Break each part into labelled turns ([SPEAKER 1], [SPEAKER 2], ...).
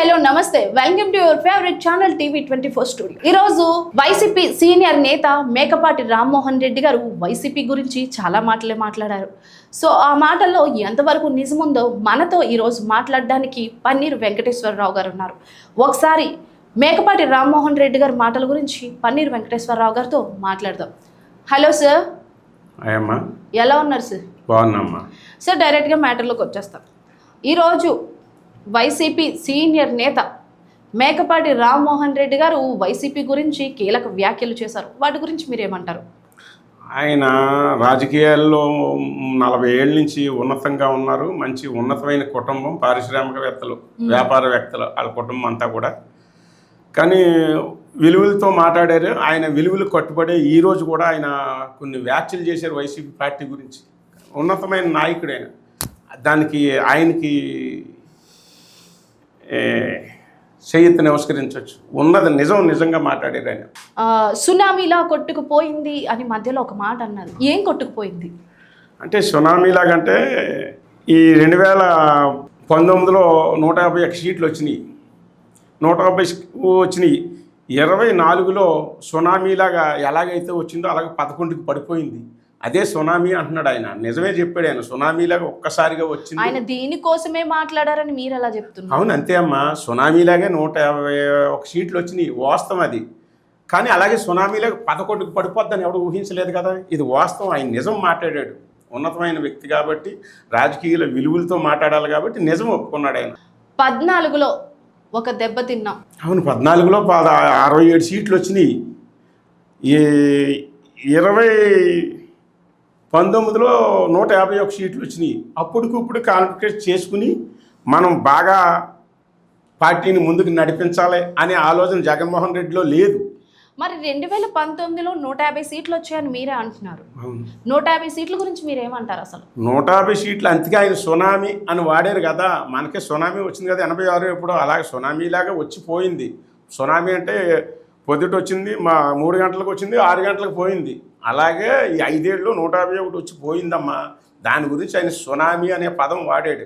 [SPEAKER 1] Hello నమస్తే welcome to your favourite channel టీవీ24 studio. ఈ రోజు వైసీపీ సీనియర్ నేత మేకపాటి రామ్మోహన్ రెడ్డి గారు వైసీపీ గురించి చాలా మాటలే మాట్లాడారు. సో ఆ మాటల్లో ఎంతవరకు నిజముందో మనతో ఈ రోజు మాట్లాడడానికి పన్నీరు వెంకటేశ్వరరావు గారు ఉన్నారు. ఒకసారి మేకపాటి రామ్మోహన్ రెడ్డి గారి మాటల గురించి పన్నీరు వెంకటేశ్వరరావు గారితో మాట్లాడదాం. హలో సార్, ఎలా ఉన్నారు సార్?
[SPEAKER 2] బాగున్నామ్మా
[SPEAKER 1] సార్, డైరెక్ట్గా మ్యాటర్లోకి వచ్చేస్తాం. ఈరోజు వైసీపీ సీనియర్ నేత మేకపాటి రామ్మోహన్ రెడ్డి గారు వైసీపీ గురించి కీలక వ్యాఖ్యలు చేశారు. వాటి గురించి మీరేమంటారు?
[SPEAKER 2] ఆయన రాజకీయాల్లో 40 ఏళ్ళ నుంచి ఉన్నతంగా ఉన్నారు. మంచి ఉన్నతమైన కుటుంబం, పారిశ్రామికవేత్తలు, వ్యాపారవేత్తలు వాళ్ళ కుటుంబం అంతా కూడా. కానీ విలువలతో మాట్లాడారు. ఆయన విలువలు కట్టుబడే ఈరోజు కూడా ఆయన కొన్ని వ్యాఖ్యలు చేశారు వైసీపీ పార్టీ గురించి. ఉన్నతమైన నాయకుడు ఆయన. దానికి ఆయనకి చేయిత నమస్కరించవచ్చు. ఉన్నది నిజంగా మాట్లాడారు ఆయన.
[SPEAKER 1] సునామీలా కొట్టుకుపోయింది అని మధ్యలో ఒక మాట అన్నారు. ఏం కొట్టుకుపోయింది
[SPEAKER 2] అంటే సునామీలాగంటే ఈ 2019లో 151 సీట్లు వచ్చినాయి. 150 వచ్చినాయి. 24లో సునామీలాగా ఎలాగైతే వచ్చిందో అలాగే 11కి పడిపోయింది. అదే సునామీ అంటున్నాడు ఆయన. నిజమే చెప్పాడు ఆయన. సునామీలాగా ఒక్కసారిగా వచ్చింది.
[SPEAKER 1] ఆయన దీనికోసమే మాట్లాడారని మీరు ఎలా చెప్తున్నారు?
[SPEAKER 2] అవును, అంతే అమ్మా. సునామీలాగే 151 సీట్లు వచ్చినాయి, వాస్తవం అది. కానీ అలాగే సునామీలాగా 11కి పడిపోద్దని ఎవడు ఊహించలేదు కదా. ఇది వాస్తవం. ఆయన నిజం మాట్లాడాడు. ఉన్నతమైన వ్యక్తి కాబట్టి, రాజకీయాల విలువలతో మాట్లాడాలి కాబట్టి నిజం ఒప్పుకున్నాడు ఆయన.
[SPEAKER 1] 14లో ఒక దెబ్బ తిన్నాం.
[SPEAKER 2] అవును, 14లో 67 సీట్లు వచ్చినాయి. 2019లో 151 సీట్లు వచ్చినాయి. అప్పటికిప్పుడు కాన్ఫిడెన్స్ చేసుకుని మనం బాగా పార్టీని ముందుకు నడిపించాలి అనే ఆలోచన జగన్మోహన్ రెడ్డిలో లేదు.
[SPEAKER 1] మరి 2019లో 150 సీట్లు వచ్చాయని మీరే అంటున్నారు. 150 సీట్ల గురించి మీరేమంటారు అసలు? 150
[SPEAKER 2] సీట్లు అందుకే ఆయన సునామీ అని వాడారు కదా. మనకే సునామీ వచ్చింది కదా 86 ఎప్పుడో. అలాగే సునామీలాగా వచ్చిపోయింది. సునామీ అంటే పొద్దుట వచ్చింది, 3 గంటలకు వచ్చింది, 6 గంటలకు పోయింది. అలాగే ఈ 5 ఏళ్ళు 151 వచ్చి పోయిందమ్మా. దాని గురించి ఆయన సునామీ అనే పదం వాడాడు.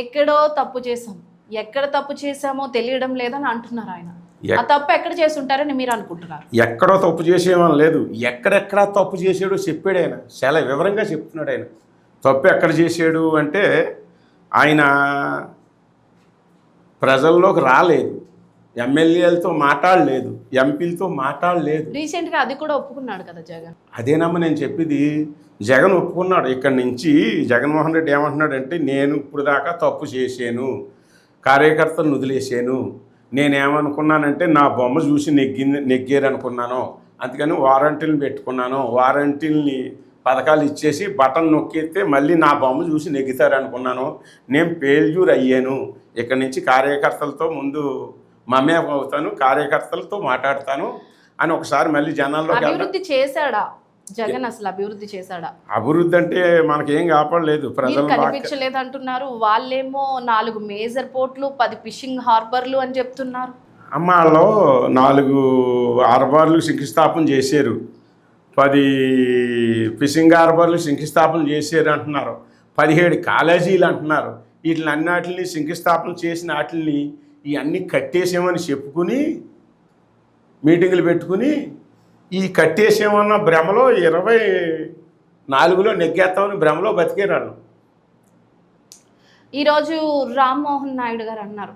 [SPEAKER 1] ఎక్కడో తప్పు చేశాం, ఎక్కడ తప్పు చేశామో తెలియడం లేదని అంటున్నారు ఆయన. ఆ తప్పు ఎక్కడ చేసి ఉంటారని మీరు అనుకుంటున్నారు?
[SPEAKER 2] ఎక్కడో తప్పు చేసేమని లేదు. ఎక్కడెక్కడ తప్పు చేసాడో చెప్పాడు ఆయన. చాలా వివరంగా చెప్తున్నాడు ఆయన. తప్పు ఎక్కడ చేశాడు అంటే ఆయన ప్రజల్లోకి రాలేదు, ఎమ్మెల్యేలతో మాట్లాడలేదు, ఎంపీలతో మాట్లాడలేదు.
[SPEAKER 1] రీసెంట్గా అది కూడా ఒప్పుకున్నాడు కదా జగన్.
[SPEAKER 2] అదేనమ్మా నేను చెప్పేది. జగన్ ఒప్పుకున్నాడు. ఇక్కడి నుంచి జగన్మోహన్ రెడ్డి ఏమంటున్నాడంటే, నేను ఇప్పుడు దాకా తప్పు చేశాను, కార్యకర్తలను వదిలేసాను. నేనేమనుకున్నానంటే నా బొమ్మ చూసి నెగ్గారు అనుకున్నాను. అందుకని వారంటీలను పెట్టుకున్నాను. వారంటీల్ని పథకాలు ఇచ్చేసి బటన్ నొక్కితే మళ్ళీ నా బొమ్మ చూసి నెగ్గుతారు అనుకున్నాను. నేను ఫెయిల్యూర్ అయ్యాను. ఇక్కడి నుంచి కార్యకర్తలతో ముందు మమే అవుతాను, కార్యకర్తలతో మాట్లాడతాను అని ఒకసారి మళ్ళీ జనాల్లో.
[SPEAKER 1] అభివృద్ధి చేశాడా జగన్? అసలు అభివృద్ధి చేశాడా?
[SPEAKER 2] అభివృద్ధి అంటే మనకేం కాపాడలేదు. ప్రజలు
[SPEAKER 1] కనిపించలేదు అంటున్నారు. వాళ్ళేమో 4 మేజర్ పోర్ట్లు, 10 ఫిషింగ్ హార్బర్లు అని చెప్తున్నారు.
[SPEAKER 2] అమ్మాలో 4 హార్బర్లు శంకుస్థాపన చేశారు, 10 ఫిషింగ్ హార్బర్లు శంకుస్థాపన చేశారు అంటున్నారు, 17 కాలేజీలు అంటున్నారు. వీటిలన్నిటిని శంకుస్థాపన చేసిన వాటిని ఇవన్నీ కట్టేసామని చెప్పుకుని మీటింగులు పెట్టుకుని ఈ కట్టేసామన్న భ్రమలో 24లో నెగ్గేస్తామని భ్రమలో బతికేరాళ్ళు.
[SPEAKER 1] ఈరోజు రామ్మోహన్ నాయుడు గారు అన్నారు,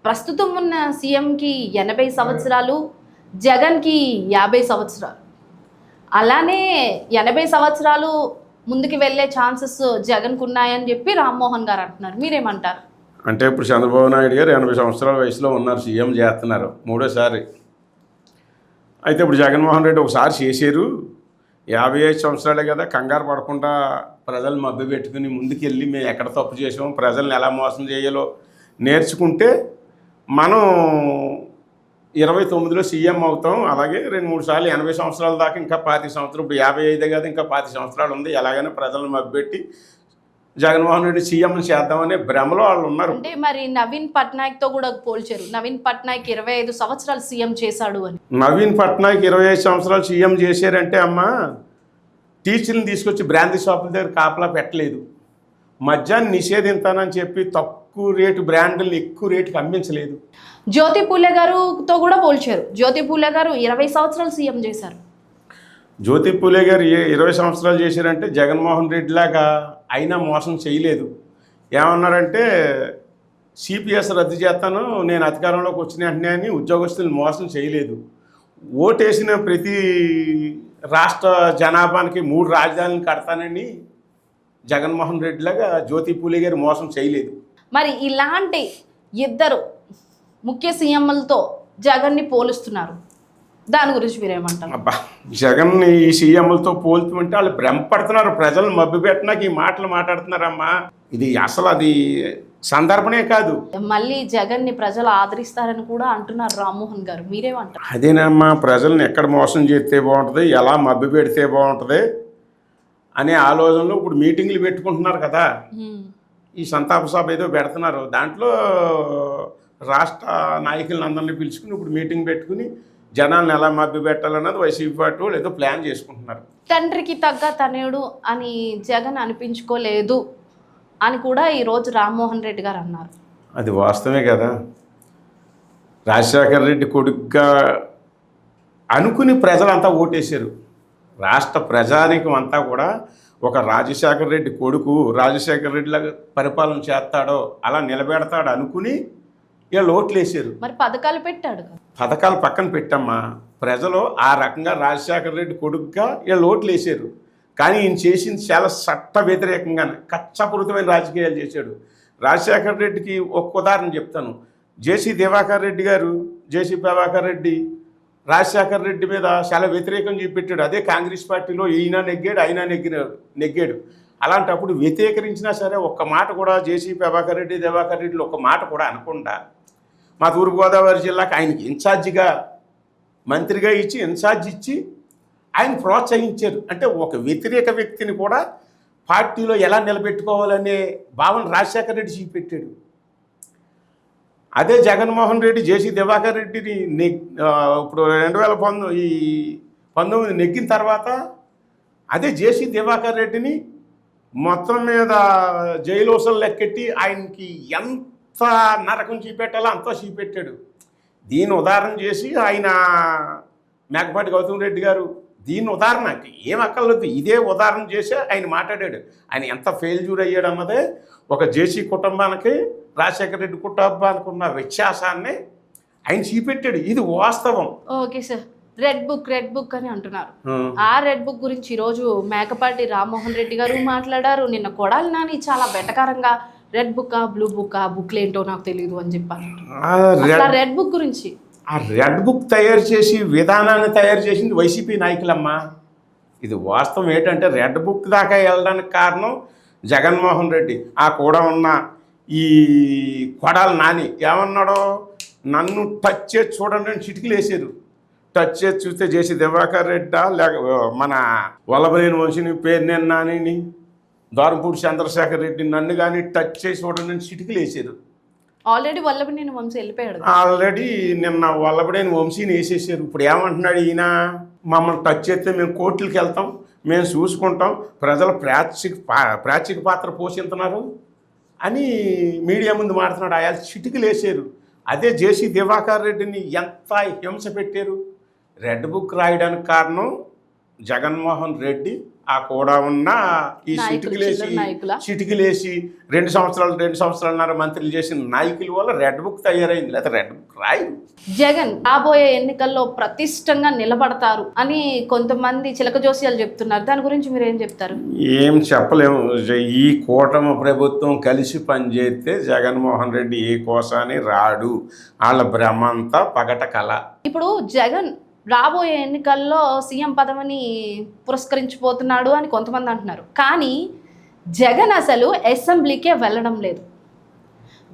[SPEAKER 1] ప్రస్తుతం ఉన్న సీఎంకి 80 సంవత్సరాలు, జగన్కి 50 సంవత్సరాలు. అలానే 80 సంవత్సరాలు ముందుకు వెళ్ళే ఛాన్సెస్ జగన్కు ఉన్నాయని చెప్పి రామ్మోహన్ గారు అంటున్నారు. మీరేమంటారు?
[SPEAKER 2] అంటే ఇప్పుడు చంద్రబాబు నాయుడు గారు 80 సంవత్సరాల వయసులో ఉన్నారు, సీఎం చేస్తున్నారు 3వ అయితే ఇప్పుడు జగన్మోహన్ రెడ్డి ఒకసారి చేశారు. 55 సంవత్సరాలే కదా, కంగారు పడకుండా ప్రజలు మభ్య పెట్టుకుని ముందుకెళ్ళి మేము ఎక్కడ తప్పు చేసామో, ప్రజల్ని ఎలా మోసం చేయాలో నేర్చుకుంటే మనం 29లో సీఎం అవుతాం. అలాగే 2-3 సార్లు 80 సంవత్సరాల దాకా ఇంకా 25 సంవత్సరాలు, ఇప్పుడు 55 కదా, ఇంకా 25 సంవత్సరాలు ఉంది. ఎలాగైనా ప్రజలను మభ్యపెట్టి జగన్మోహన్ రెడ్డి సీఎం చేద్దామనే భ్రమలో వాళ్ళు ఉన్నారు.
[SPEAKER 1] అంటే మరి నవీన్ పట్నాయక్ తో కూడా పోల్చారు. నవీన్ పట్నాయక్ 25 సంవత్సరాలు సీఎం చేశాడు అని.
[SPEAKER 2] నవీన్ పట్నాయక్ 25 సంవత్సరాలు సీఎం చేశారంటే అమ్మా, టీచర్ని తీసుకొచ్చి బ్రాందీ షాపుల దగ్గర కాపలా పెట్టలేదు, మద్యాన్ని నిషేధించానని చెప్పి తక్కువ రేటు బ్రాండ్ని ఎక్కువ రేటుకి అమ్మించలేదు.
[SPEAKER 1] జ్యోతి పూలే గారుతో కూడా పోల్చారు. జ్యోతి పూలే గారు 20 సంవత్సరాలు సీఎం చేశారు.
[SPEAKER 2] జ్యోతి పూలే గారు 20 సంవత్సరాలు చేశారంటే జగన్మోహన్ రెడ్డి లాగా అయినా మోసం చేయలేదు. ఏమన్నారంటే సిపిఎస్ రద్దు చేస్తాను నేను అధికారంలోకి వచ్చిన వెంటనే అని ఉద్యోగస్తులను మోసం చేయలేదు. ఓటేసిన ప్రతి రాష్ట్ర జనాభానికి 3 రాజధానులు కడతానని జగన్మోహన్ రెడ్డి లాగా జ్యోతి పూలే గారు మోసం చేయలేదు.
[SPEAKER 1] మరి ఇలాంటి ఇద్దరు ముఖ్య సీఎంలతో జగన్ని పోలుస్తున్నారు, దాని గురించి మీరేమంటారు?
[SPEAKER 2] అబ్బా, జగన్ని ఈ సీఎంలతో పోల్చుకుంటే వాళ్ళు భ్రమపడుతున్నారు. ప్రజలను మభ్యపెట్టినాక ఈ మాటలు మాట్లాడుతున్నారమ్మా. ఇది అసలు అది సందర్భమే కాదు.
[SPEAKER 1] మళ్ళీ జగన్ని ప్రజలు ఆదరిస్తారని కూడా అంటున్నారు రామ్మోహన్ గారు, మీరేమంటారు?
[SPEAKER 2] అదేనమ్మా, ప్రజల్ని ఎక్కడ మోసం చేస్తే బాగుంటుంది, ఎలా మభ్యపెడితే బాగుంటుంది అనే ఆలోచనలో ఇప్పుడు మీటింగ్లు పెట్టుకుంటున్నారు కదా. ఈ సంతాప సభ ఏదో పెడుతున్నారు. దాంట్లో రాష్ట్ర నాయకులను అందరినీ పిలుచుకుని ఇప్పుడు మీటింగ్ పెట్టుకుని జనాలను ఎలా మభ్యపెట్టాలన్నది వైసీపీ పార్టీ వాళ్ళు ఏదో ప్లాన్ చేసుకుంటున్నారు.
[SPEAKER 1] తండ్రికి తగ్గ తనయుడు అని జగన్ అనిపించుకోలేదు అని కూడా ఈరోజు రామ్మోహన్ రెడ్డి గారు అన్నారు.
[SPEAKER 2] అది వాస్తవమే కదా. రాజశేఖర రెడ్డి కొడుకుగా అనుకుని ప్రజలంతా ఓటేశారు. రాష్ట్ర ప్రజానీకం అంతా కూడా ఒక రాజశేఖర రెడ్డి కొడుకు రాజశేఖర రెడ్డిలాగా పరిపాలన చేస్తాడో అలా నిలబెడతాడు అనుకుని వీళ్ళు ఓట్లు వేసారు.
[SPEAKER 1] మరి పథకాలు పెట్టాడు కదా.
[SPEAKER 2] పథకాలు పక్కన పెట్టమ్మా, ప్రజలు ఆ రకంగా రాజశేఖర రెడ్డి కొడుకుగా వీళ్ళు ఓట్లు వేసారు. కానీ ఈయన చేసింది చాలా చట్ట వ్యతిరేకంగానే కచ్చపూరితమైన రాజకీయాలు చేశాడు. రాజశేఖర రెడ్డికి ఒక ఉదాహరణ చెప్తాను. జేసీ ప్రభాకర్ రెడ్డి రాజశేఖర రెడ్డి మీద చాలా వ్యతిరేకం చూపెట్టాడు. అదే కాంగ్రెస్ పార్టీలో ఈయన నెగ్గాడు, ఆయన నెగ్గాడు. అలాంటప్పుడు వ్యతిరేకరించినా సరే ఒక్క మాట కూడా జేసీ ప్రభాకర్ రెడ్డిలో ఒక్క మాట కూడా అనకుండా మా తూర్పుగోదావరి జిల్లాకు ఆయనకి ఇన్ఛార్జిగా మంత్రిగా ఇన్ఛార్జ్ ఇచ్చి ఆయన ప్రోత్సహించారు. అంటే ఒక వ్యతిరేక వ్యక్తిని కూడా పార్టీలో ఎలా నిలబెట్టుకోవాలనే భావన రాజశేఖర రెడ్డి చూపెట్టాడు. అదే జగన్మోహన్ రెడ్డి జేసీ దివాకర్ రెడ్డిని ఇప్పుడు 2019 నెగ్గిన తర్వాత అదే జేసీ దివాకర్ రెడ్డిని మొత్తం మీద జైలోసలు లెక్కెట్టి ఆయనకి ఎంత నరకం చూపెట్టాలో అంతా చూపెట్టాడు. దీన్ని ఉదాహరణ చేసి ఆయన మేకపాటి గౌతమ్ రెడ్డి గారు దీన్ని ఉదాహరణ ఏం అక్కర్లేదు, ఇదే ఉదాహరణ చేసి ఆయన మాట్లాడాడు. ఆయన ఎంత ఫెయిల్యూర్ అయ్యాడు అన్నదే ఒక జేసీ కుటుంబానికి రాజశేఖర రెడ్డి కుటుంబానికి ఉన్న వ్యత్యాసాన్ని ఆయన చూపెట్టాడు. ఇది వాస్తవం.
[SPEAKER 1] ఓకే సార్, రెడ్ బుక్ అని అంటున్నారు. ఆ రెడ్ బుక్ గురించి ఈరోజు మేకపాటి రామ్మోహన్ రెడ్డి గారు మాట్లాడారు. నిన్న కొడాలి నాని చాలా వెటకారంగా రెడ్ బుక్ బ్లూ బుక్ బుక్లు ఏంటో నాకు తెలియదు అని చెప్పారు. రెడ్ బుక్ గురించి
[SPEAKER 2] ఆ రెడ్ బుక్ తయారు చేసి విధానాన్ని తయారు చేసింది వైసీపీ నాయకులమ్మా. ఇది వాస్తవం. ఏంటంటే రెడ్ బుక్ దాకా వెళ్ళడానికి కారణం జగన్మోహన్ రెడ్డి. ఆ కూడా ఉన్న ఈ కొడాలి నాని ఏమన్నాడో, నన్ను టచ్ చేసి చూడండి అని చిటికలు వేసారు. టచ్ చేసి చూస్తే జేసీ దివాకర్ రెడ్డా లేక మన వల్లభనేని వంశీని పేర్నేని నానిని దోరంపూడి చంద్రశేఖర్ రెడ్డి నన్ను కానీ టచ్ చేసి చూడండి అని చిటికలు వేసారు.
[SPEAKER 1] ఆల్రెడీ వల్లభనేని వంశీ వెళ్ళిపోయాడు.
[SPEAKER 2] ఆల్రెడీ నిన్న వల్లభనేని వంశీని వేసేసారు. ఇప్పుడు ఏమంటున్నాడు ఈయన, మమ్మల్ని టచ్ చేస్తే మేము కోర్టులకు వెళ్తాం, మేము చూసుకుంటాం, ప్రజల ప్రాచిక పాత్ర పోషిస్తున్నారు అని మీడియా ముందు మాట్లాడుతున్నాడు. ఆయన చిటికలు వేసారు. అదే జేసీ దివాకర్ రెడ్డిని ఎంత హింస పెట్టారు. రెడ్ బుక్ రాయడానికి కారణం జగన్మోహన్ రెడ్డి. ఆ కూడా ఉన్న ఈ చిటికలేసి 2 సంవత్సరాలన్నర మంత్రులు చేసిన నాయకుల వల్ల రెడ్ బుక్ తయారైంది. లేదా రెడ్ బుక్ రాయరు.
[SPEAKER 1] జగన్ రాబోయే ఎన్నికల్లో ప్రతిష్టంగా నిలబడతారు అని కొంతమంది చిలక జోస్యాలు చెప్తున్నారు. దాని గురించి మీరు ఏం చెప్తారు?
[SPEAKER 2] ఏం చెప్పలేము. ఈ కూటమి ప్రభుత్వం కలిసి పనిచేస్తే జగన్మోహన్ రెడ్డి ఏ కోసాని రాడు. వాళ్ళ భ్రమంతా పగట కళ.
[SPEAKER 1] ఇప్పుడు జగన్ రాబోయే ఎన్నికల్లో సీఎం పదవిని పురస్కరించిపోతున్నాడు అని కొంతమంది అంటున్నారు. కానీ జగన్ అసలు అసెంబ్లీకే వెళ్ళడం లేదు.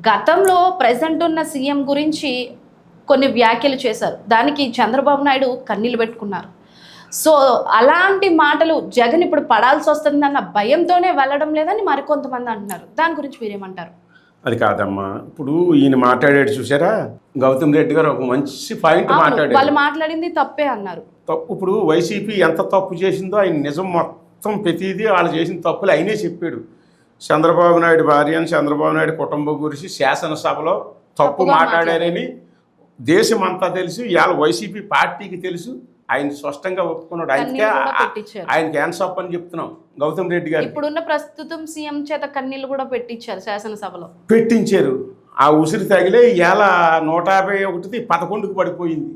[SPEAKER 1] గతంలో ప్రెజెంట్ ఉన్న సీఎం గురించి కొన్ని వ్యాఖ్యలు చేశారు. దానికి చంద్రబాబు నాయుడు కన్నీళ్ళు పెట్టుకున్నారు. సో అలాంటి మాటలు జగన్ ఇప్పుడు పడాల్సి వస్తుందన్న భయంతోనే వెళ్ళడం లేదని మరికొంతమంది అంటున్నారు. దాని గురించి మీరేమంటారు?
[SPEAKER 2] అది కాదమ్మా, ఇప్పుడు ఈయన మాట్లాడాడు చూసారా, గౌతమ్ రెడ్డి గారు ఒక మంచి పాయింట్ మాట్లాడారు.
[SPEAKER 1] వాళ్ళు మాట్లాడింది తప్పే అన్నారు.
[SPEAKER 2] తప్పు. ఇప్పుడు వైసీపీ ఎంత తప్పు చేసిందో ఆయన నిజం మొత్తం ప్రతిదీ వాళ్ళు చేసిన తప్పులు ఆయనే చెప్పాడు. చంద్రబాబు నాయుడు భార్య అని చంద్రబాబు నాయుడు కుటుంబం గురించి శాసనసభలో తప్పు
[SPEAKER 1] తప్పుగా
[SPEAKER 2] మాట్లాడారని దేశం అంతా తెలుసు, ఇవాళ వైసీపీ పార్టీకి తెలుసు. ఆయన స్పష్టంగా ఒప్పుకున్నాడు.
[SPEAKER 1] కన్నీళ్ళు కూడా పెట్టించారు.
[SPEAKER 2] ఆయనకి హ్యాండ్స్ అప్ అని చెప్తున్నాం గౌతమ్ రెడ్డి గారు.
[SPEAKER 1] ఇప్పుడున్న ప్రస్తుతం సీఎం చేత కన్నీళ్ళు కూడా పెట్టించారు శాసనసభలో.
[SPEAKER 2] పెట్టించారు. ఆ ఉసిరి తగిలే ఇవాళ 151 11కు పడిపోయింది.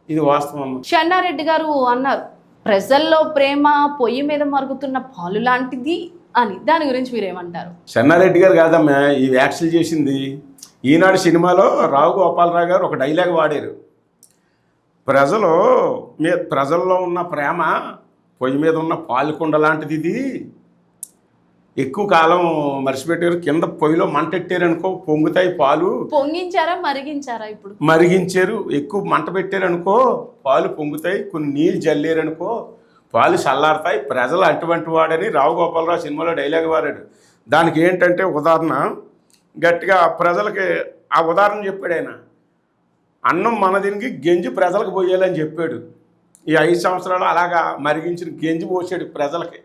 [SPEAKER 2] ఇది వాస్తవం.
[SPEAKER 1] చెన్నారెడ్డి గారు అన్నారు, ప్రజల్లో ప్రేమ పొయ్యి మీద మరుగుతున్న పాలు లాంటిది అని. దాని గురించి మీరేమంటారు?
[SPEAKER 2] చెన్నారెడ్డి గారు కాదమ్మా ఈ వ్యాఖ్యలు చేసింది. ఈనాడు సినిమాలో రావు గోపాలరావు గారు ఒక డైలాగ్ వాడారు. ప్రజల్లో ఉన్న ప్రేమ పొయ్యి మీద ఉన్న పాలుకుండ లాంటిది, ఇది ఎక్కువ కాలం మరిచిపెట్టారు. కింద పొయ్యిలో మంట పెట్టారనుకో పొంగుతాయి పాలు.
[SPEAKER 1] పొంగించారా మరిగించారా? ఇప్పుడు
[SPEAKER 2] మరిగించారు. ఎక్కువ మంట పెట్టారనుకో పాలు పొంగుతాయి, కొన్ని నీళ్ళు జల్లేరనుకో పాలు చల్లారుతాయి. ప్రజలు అటువంటి వాడని రావు గోపాలరావు సినిమాలో డైలాగ్ వాడాడు. దానికి ఏంటంటే ఉదాహరణ గట్టిగా ప్రజలకి ఆ ఉదాహరణ చెప్పాడు ఆయన. అన్నం మన దీనికి గెంజి ప్రజలకు పోయాలని చెప్పాడు. ఈ 5 సంవత్సరాలు అలాగా మరిగించిన గెంజి పోసాడు ప్రజలకి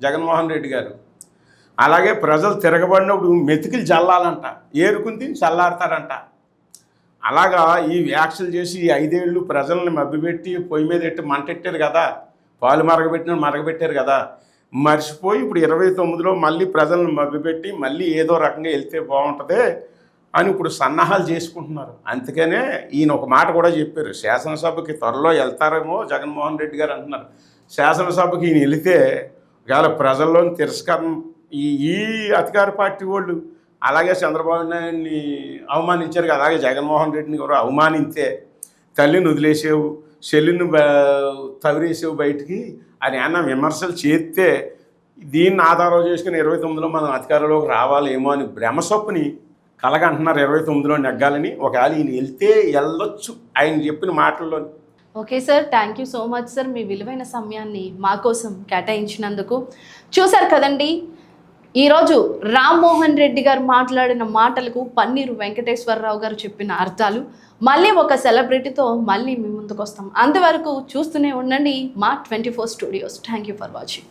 [SPEAKER 2] జగన్మోహన్ రెడ్డి గారు. అలాగే ప్రజలు తిరగబడినప్పుడు మెతుకులు చల్లాలంట, ఏరుకుని తిని చల్లారుతారంట. అలాగా ఈ వ్యాఖ్యలు చేసి ఈ 5 ఏళ్ళు ప్రజల్ని మభ్యపెట్టి పొయ్యి మీద పెట్టి మంటెట్టారు కదా, పాలు మరగబెట్టారు కదా. మర్చిపోయి ఇప్పుడు 29లో మళ్ళీ ప్రజలను మభ్యపెట్టి మళ్ళీ ఏదో రకంగా వెళ్తే బాగుంటుంది అని ఇప్పుడు సన్నాహాలు చేసుకుంటున్నారు. అందుకనే ఈయన ఒక మాట కూడా చెప్పారు, శాసనసభకి త్వరలో వెళ్తారేమో జగన్మోహన్ రెడ్డి గారు అంటున్నారు. శాసనసభకి ఈయన వెళితే ఒకవేళ ప్రజల్లోని తిరస్కారం ఈ అధికార పార్టీ వాళ్ళు అలాగే చంద్రబాబు నాయుడిని అవమానించారు కదా, అలాగే జగన్మోహన్ రెడ్డిని కూడా అవమానించే తల్లిని వదిలేసేవు, చెల్లిని తవిరేసేవు బయటికి అని అన్న విమర్శలు చేస్తే దీన్ని ఆధారం చేసుకుని 29లో మనం అధికారంలోకి రావాలేమో అని భ్రమసొప్పుని కలగంటున్నారు. 29లో నెగ్గాలని. ఒకవేళ ఈయన వెళ్తే వెళ్ళొచ్చు ఆయన చెప్పిన మాటల్లో.
[SPEAKER 1] Okay sir, thank you so much sir, మీ విలువైన సమయాన్ని మా కోసం కేటాయించినందుకు. చూశారు కదండి, ఈరోజు రామ్మోహన్ రెడ్డి గారు మాట్లాడిన మాటలకు పన్నీరు వెంకటేశ్వరరావు గారు చెప్పిన అర్థాలు. మళ్ళీ ఒక సెలబ్రిటీతో మళ్ళీ మీ ముందుకు వస్తాం. అంతవరకు చూస్తూనే ఉండండి మా 24 studios. Thank you for watching.